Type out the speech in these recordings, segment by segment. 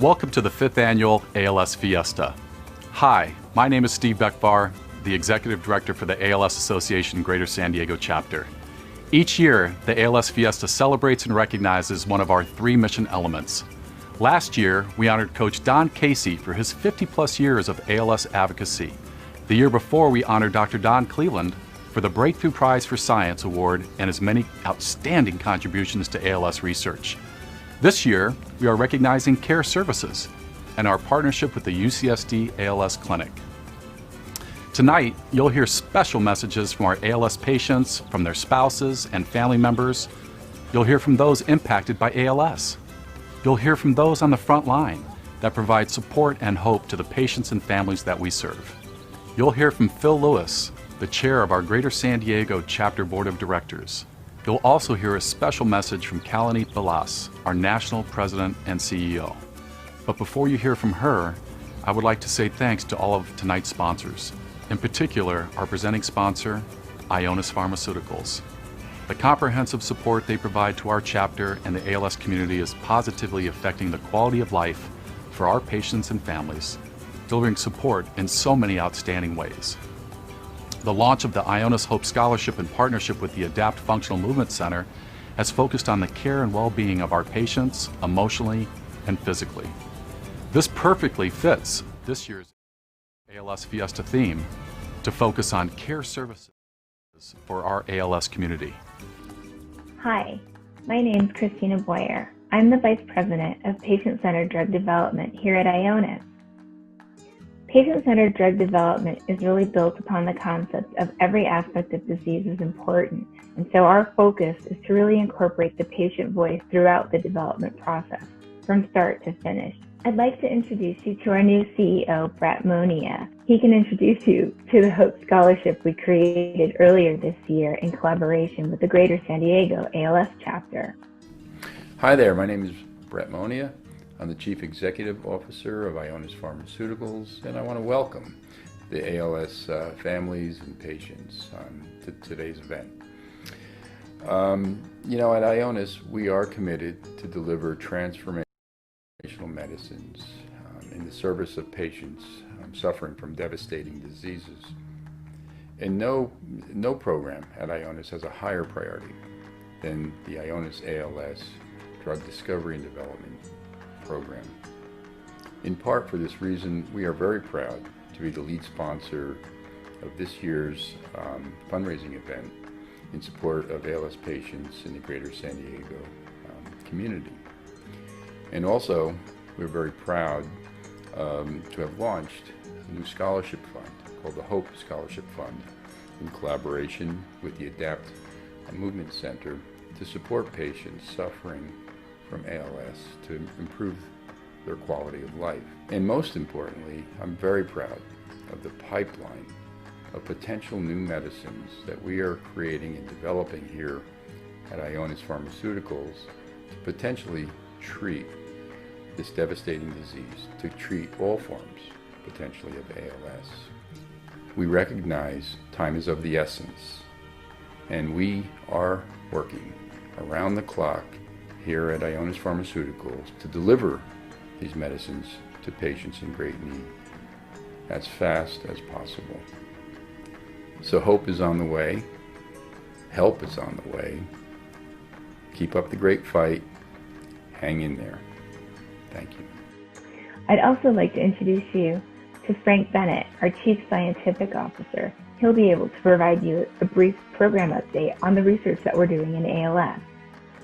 Welcome to the 5th Annual ALS Fiesta. Hi, my name is Steve Beckvar, the Executive Director for the ALS Association Greater San Diego Chapter. Each year, the ALS Fiesta celebrates and recognizes one of our 3 mission elements. Last year, we honored Coach Don Casey for his 50-plus years of ALS advocacy. The year before, we honored Dr. Don Cleveland for the Breakthrough Prize for Science Award and his many outstanding contributions to ALS research. This year, we are recognizing Care Services and our partnership with the UCSD ALS Clinic. Tonight, you'll hear special messages from our ALS patients, from their spouses and family members. You'll hear from those impacted by ALS. You'll hear from those on the front line that provide support and hope to the patients and families that we serve. You'll hear from Phil Lewis, the chair of our Greater San Diego Chapter Board of Directors. You'll also hear a special message from Kalani Balas, our National President and CEO. But before you hear from her, I would like to say thanks to all of tonight's sponsors, in particular our presenting sponsor, Ionis Pharmaceuticals. The comprehensive support they provide to our chapter and the ALS community is positively affecting the quality of life for our patients and families, delivering support in so many outstanding ways. The launch of the Ionis Hope Scholarship in partnership with the Adapt Functional Movement Center has focused on the care and well-being of our patients emotionally and physically. This perfectly fits this year's ALS Fiesta theme to focus on care services for our ALS community. Hi, my name is Christina Boyer. I'm the Vice President of Patient-Centered Drug Development here at Ionis. Patient-centered drug development is really built upon the concept of every aspect of disease is important, and so our focus is to really incorporate the patient voice throughout the development process, from start to finish. I'd like to introduce you to our new CEO, Brett Monia. He can introduce you to the Hope Scholarship we created earlier this year in collaboration with the Greater San Diego ALS Chapter. Hi there, my name is Brett Monia. I'm the Chief Executive Officer of Ionis Pharmaceuticals, and I want to welcome the ALS families and patients to today's event. At Ionis, we are committed to deliver transformational medicines in the service of patients suffering from devastating diseases. And no program at Ionis has a higher priority than the Ionis ALS Drug Discovery and Development Program. In part for this reason, we are very proud to be the lead sponsor of this year's fundraising event in support of ALS patients in the Greater San Diego community. And also, we're very proud to have launched a new scholarship fund called the Hope Scholarship Fund in collaboration with the Adapt Movement Center to support patients suffering from ALS to improve their quality of life. And most importantly, I'm very proud of the pipeline of potential new medicines that we are creating and developing here at Ionis Pharmaceuticals to potentially treat this devastating disease, to treat all forms, potentially, of ALS. We recognize time is of the essence, and we are working around the clock here at Ionis Pharmaceuticals to deliver these medicines to patients in great need as fast as possible. So hope is on the way, help is on the way. Keep up the great fight, hang in there. Thank you. I'd also like to introduce you to Frank Bennett, our Chief Scientific Officer. He'll be able to provide you a brief program update on the research that we're doing in ALS.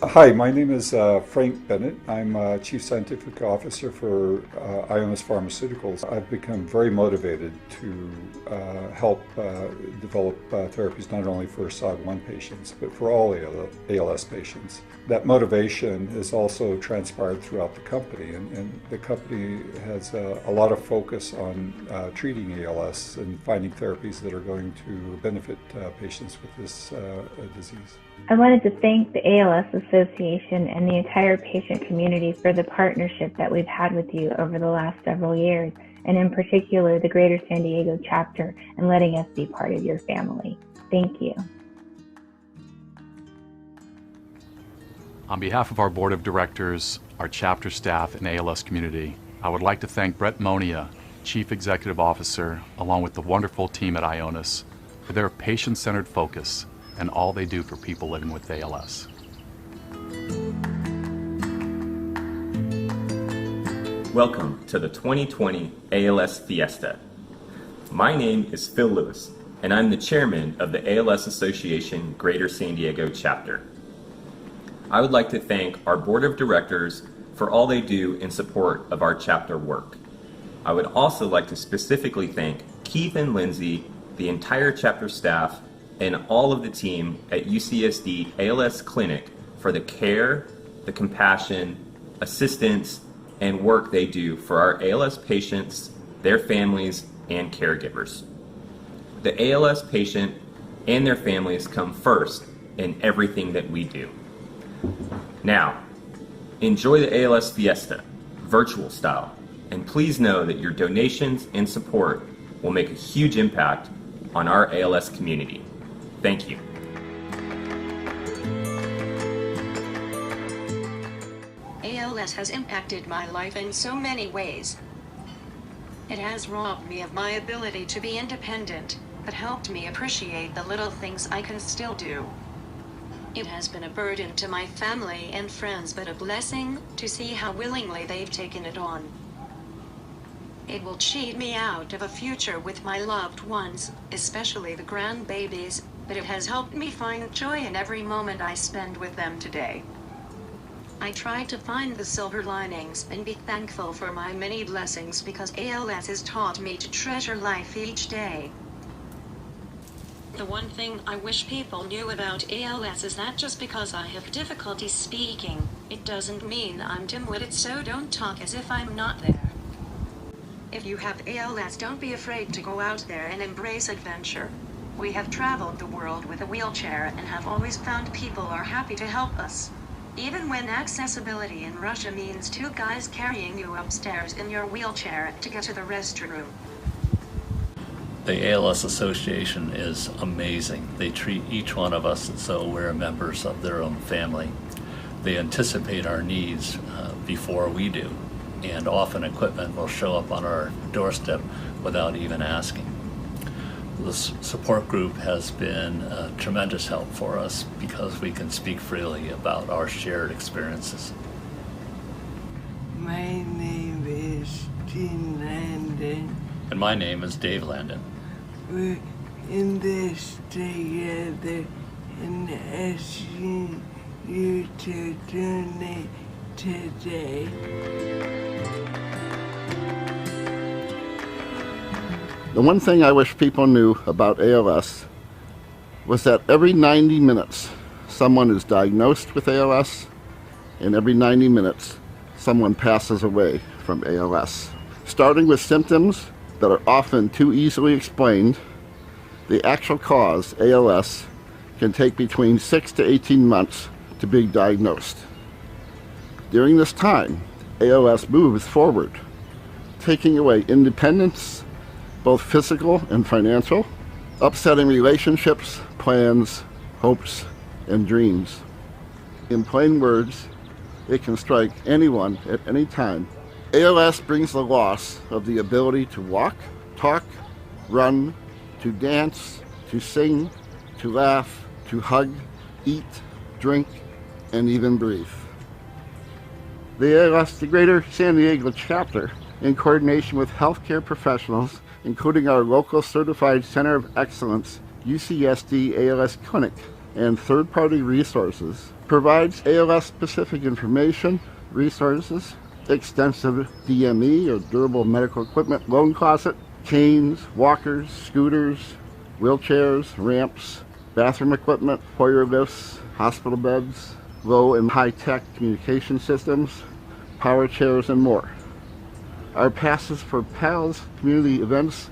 Hi, my name is Frank Bennett. I'm Chief Scientific Officer for Ionis Pharmaceuticals. I've become very motivated to help develop therapies not only for SOD1 patients, but for all ALS patients. That motivation has also transpired throughout the company, and the company has a lot of focus on treating ALS and finding therapies that are going to benefit patients with this disease. I wanted to thank the ALS Association and the entire patient community for the partnership that we've had with you over the last several years, and in particular the Greater San Diego Chapter, and letting us be part of your family. Thank you. On behalf of our board of directors, our chapter staff, and ALS community, I would like to thank Brett Monia, Chief Executive Officer, along with the wonderful team at Ionis, for their patient-centered focus and all they do for people living with ALS. Welcome to the 2020 ALS Fiesta. My name is Phil Lewis, and I'm the chairman of the ALS Association Greater San Diego chapter. I would like to thank our board of directors for all they do in support of our chapter work. I would also like to specifically thank Keith and Lindsay, the entire chapter staff, and all of the team at UCSD ALS Clinic for the care, the compassion, assistance, and work they do for our ALS patients, their families, and caregivers. The ALS patient and their families come first in everything that we do. Now, enjoy the ALS Fiesta, virtual style, and please know that your donations and support will make a huge impact on our ALS community. Thank you. ALS has impacted my life in so many ways. It has robbed me of my ability to be independent, but helped me appreciate the little things I can still do. It has been a burden to my family and friends, but a blessing to see how willingly they've taken it on. It will cheat me out of a future with my loved ones, especially the grandbabies, but it has helped me find joy in every moment I spend with them today. I try to find the silver linings and be thankful for my many blessings because ALS has taught me to treasure life each day. The one thing I wish people knew about ALS is that just because I have difficulty speaking, it doesn't mean I'm dim-witted, so don't talk as if I'm not there. If you have ALS, don't be afraid to go out there and embrace adventure. We have traveled the world with a wheelchair and have always found people are happy to help us. Even when accessibility in Russia means two guys carrying you upstairs in your wheelchair to get to the restroom. The ALS Association is amazing. They treat each one of us as though we're members of their own family. They anticipate our needs before we do, and often equipment will show up on our doorstep without even asking. The support group has been a tremendous help for us because we can speak freely about our shared experiences. My name is Gene Landon. And my name is Dave Landon. We're in this together and asking you to donate today. The one thing I wish people knew about ALS was that every 90 minutes someone is diagnosed with ALS, and every 90 minutes someone passes away from ALS. Starting with symptoms that are often too easily explained, the actual cause, ALS, can take between 6 to 18 months to be diagnosed. During this time, ALS moves forward, taking away independence, both physical and financial, upsetting relationships, plans, hopes, and dreams. In plain words, it can strike anyone at any time. ALS brings the loss of the ability to walk, talk, run, to dance, to sing, to laugh, to hug, eat, drink, and even breathe. The ALS Greater San Diego chapter, in coordination with healthcare professionals, including our local Certified Center of Excellence, UCSD ALS Clinic, and third-party resources, provides ALS-specific information, resources, extensive DME or durable medical equipment loan closet, canes, walkers, scooters, wheelchairs, ramps, bathroom equipment, Hoyer lifts, hospital beds, low and high-tech communication systems, power chairs, and more. Our passes for PALS community events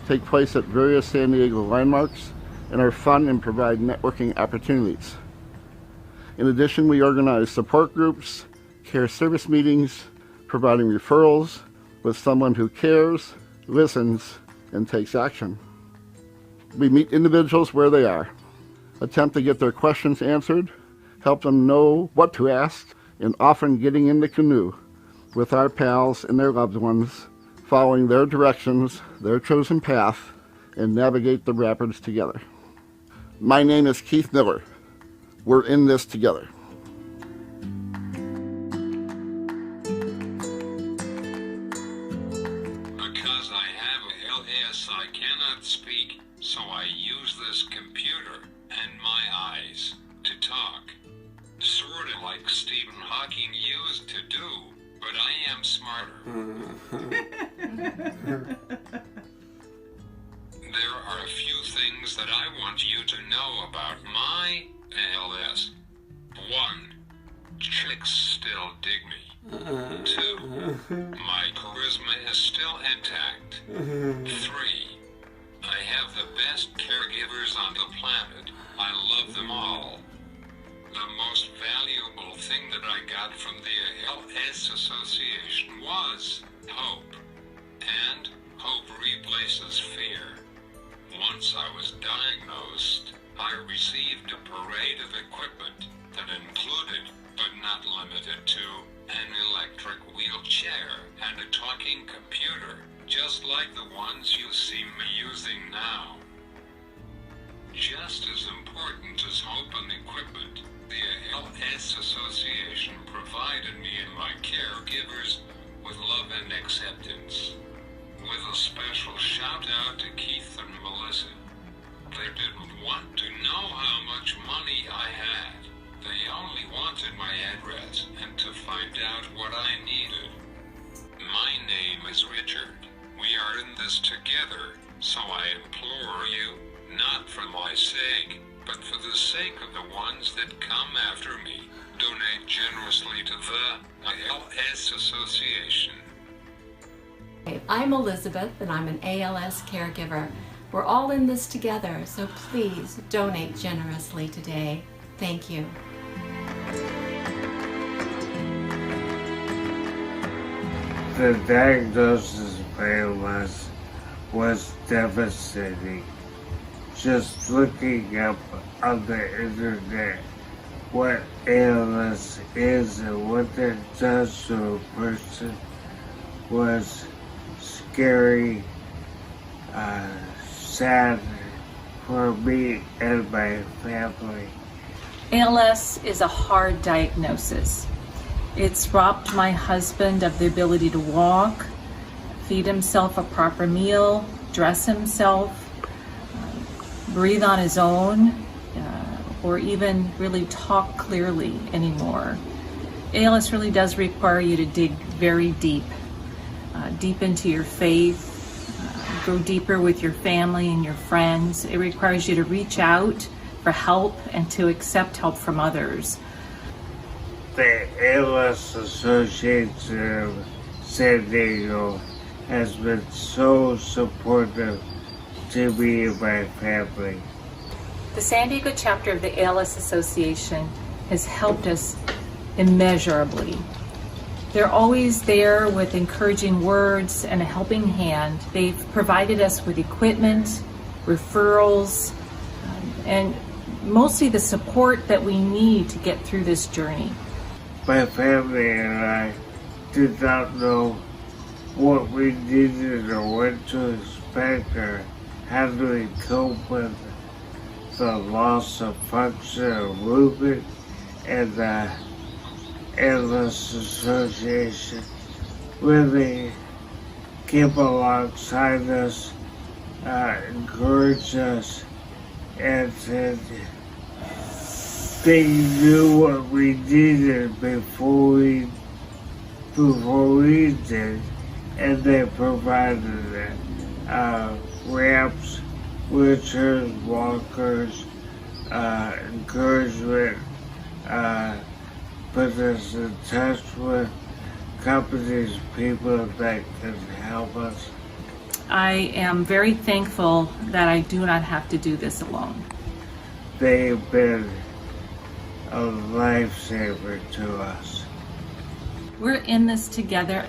take place at various San Diego landmarks and are fun and provide networking opportunities. In addition, we organize support groups, care service meetings, providing referrals with someone who cares, listens, and takes action. We meet individuals where they are, attempt to get their questions answered, help them know what to ask, and often getting in the canoe with our pals and their loved ones, following their directions, their chosen path, and navigate the rapids together. My name is Keith Miller. We're in this together. Because I have ALS, I cannot speak, so I use this computer and my eyes to talk. Sort of like Stephen Hawking used to do, but I am smarter. There are a few things that I want you to know about my ALS. 1. Chicks still dig me. 2. My charisma is still intact. 3. I have the best caregivers on the planet. I love them all. The most valuable thing that I got from the ALS Association was hope. And hope replaces fear. Once I was diagnosed, I received a parade of equipment that included, but not limited to, an electric wheelchair and a talking computer, just like the ones you see me using now. Just as important as hope and equipment, the ALS Association provided me and my caregivers with love and acceptance. With a special shout out to Keith and Melissa. They didn't want to know how much money I had. They only wanted my address and to find out what I needed. My name is Richard. We are in this together, so I implore you, not for my sake, but for the sake of the ones that come after me, donate generously to the ALS Association. I'm Elizabeth, and I'm an ALS caregiver. We're all in this together, so please donate generously today. Thank you. The diagnosis of ALS was devastating. Just looking up on the internet what ALS is and what it does to a person was scary, sad for me and my family. ALS is a hard diagnosis. It's robbed my husband of the ability to walk, feed himself a proper meal, dress himself, breathe on his own, or even really talk clearly anymore. ALS really does require you to dig very deep into your faith, go deeper with your family and your friends. It requires you to reach out for help and to accept help from others. The ALS Association of San Diego has been so supportive to me and my family. The San Diego chapter of the ALS Association has helped us immeasurably. They're always there with encouraging words and a helping hand. They've provided us with equipment, referrals, and mostly the support that we need to get through this journey. My family and I did not know what we needed or what to expect or how do we cope with the loss of function or movement, and the ALS Association really came alongside us, encouraged us, and said they knew what we needed before we did, and they provided it. Ramps, wheelchairs, walkers, encouragement, put us in touch with companies, people that can help us. I am very thankful that I do not have to do this alone. They've been a lifesaver to us. We're in this together.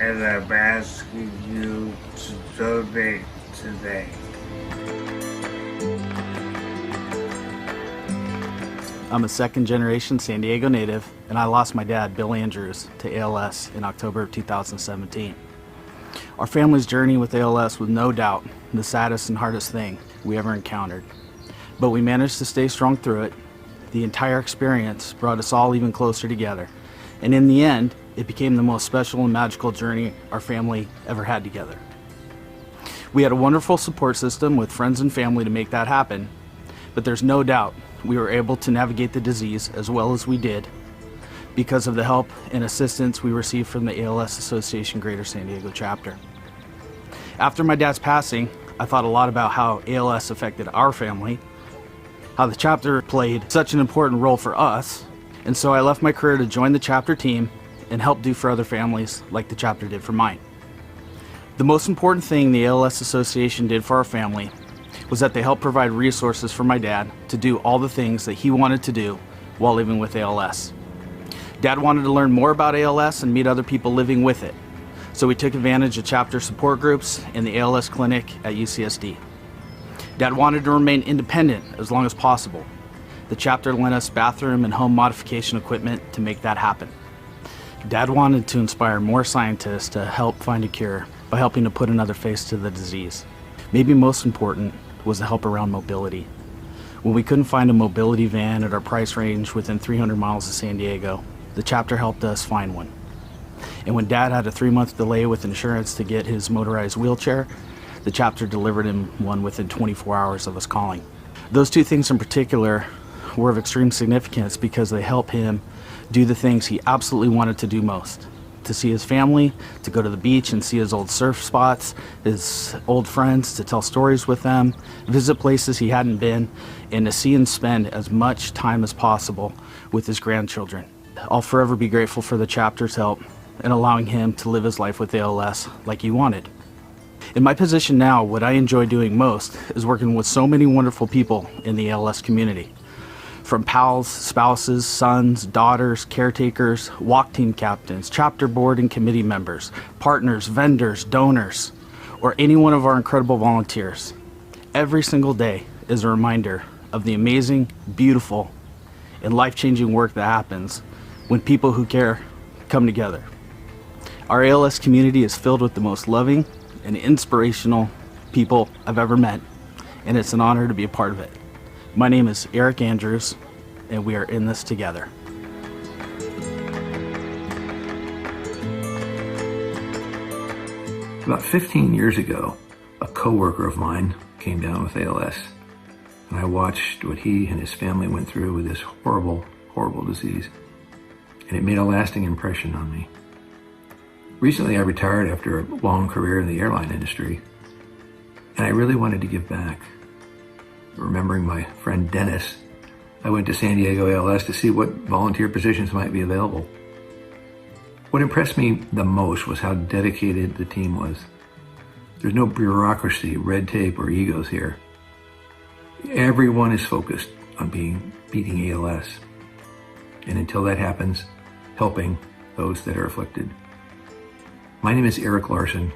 And I'm asking you to donate today. I'm a second-generation San Diego native, and I lost my dad, Bill Andrews, to ALS in October of 2017. Our family's journey with ALS was no doubt the saddest and hardest thing we ever encountered. But we managed to stay strong through it. The entire experience brought us all even closer together. And in the end, it became the most special and magical journey our family ever had together. We had a wonderful support system with friends and family to make that happen, but there's no doubt we were able to navigate the disease as well as we did because of the help and assistance we received from the ALS Association Greater San Diego chapter. After my dad's passing, I thought a lot about how ALS affected our family, how the chapter played such an important role for us, and so I left my career to join the chapter team and help do for other families like the chapter did for mine. The most important thing the ALS Association did for our family was that they helped provide resources for my dad to do all the things that he wanted to do while living with ALS. Dad wanted to learn more about ALS and meet other people living with it, so we took advantage of chapter support groups and the ALS clinic at UCSD. Dad wanted to remain independent as long as possible. The chapter lent us bathroom and home modification equipment to make that happen. Dad wanted to inspire more scientists to help find a cure by helping to put another face to the disease. Maybe most important was the help around mobility. When we couldn't find a mobility van at our price range within 300 miles of San Diego, the chapter helped us find one. And when Dad had a 3-month delay with insurance to get his motorized wheelchair, the chapter delivered him one within 24 hours of us calling. Those two things in particular were of extreme significance because they helped him do the things he absolutely wanted to do most. To see his family, to go to the beach and see his old surf spots, his old friends, to tell stories with them, visit places he hadn't been, and to see and spend as much time as possible with his grandchildren. I'll forever be grateful for the chapter's help in allowing him to live his life with ALS like he wanted. In my position now, what I enjoy doing most is working with so many wonderful people in the ALS community. From pals, spouses, sons, daughters, caretakers, walk team captains, chapter board and committee members, partners, vendors, donors, or any one of our incredible volunteers. Every single day is a reminder of the amazing, beautiful, and life-changing work that happens when people who care come together. Our ALS community is filled with the most loving and inspirational people I've ever met, and it's an honor to be a part of it. My name is Eric Andrews, and we are in this together. About 15 years ago, a coworker of mine came down with ALS, and I watched what he and his family went through with this horrible, horrible disease, and it made a lasting impression on me. Recently, I retired after a long career in the airline industry, and I really wanted to give back. Remembering my friend Dennis, I went to San Diego ALS to see what volunteer positions might be available. What impressed me the most was how dedicated the team was. There's no bureaucracy, red tape, or egos here. Everyone is focused on beating ALS, and until that happens, helping those that are afflicted. My name is Eric Larson.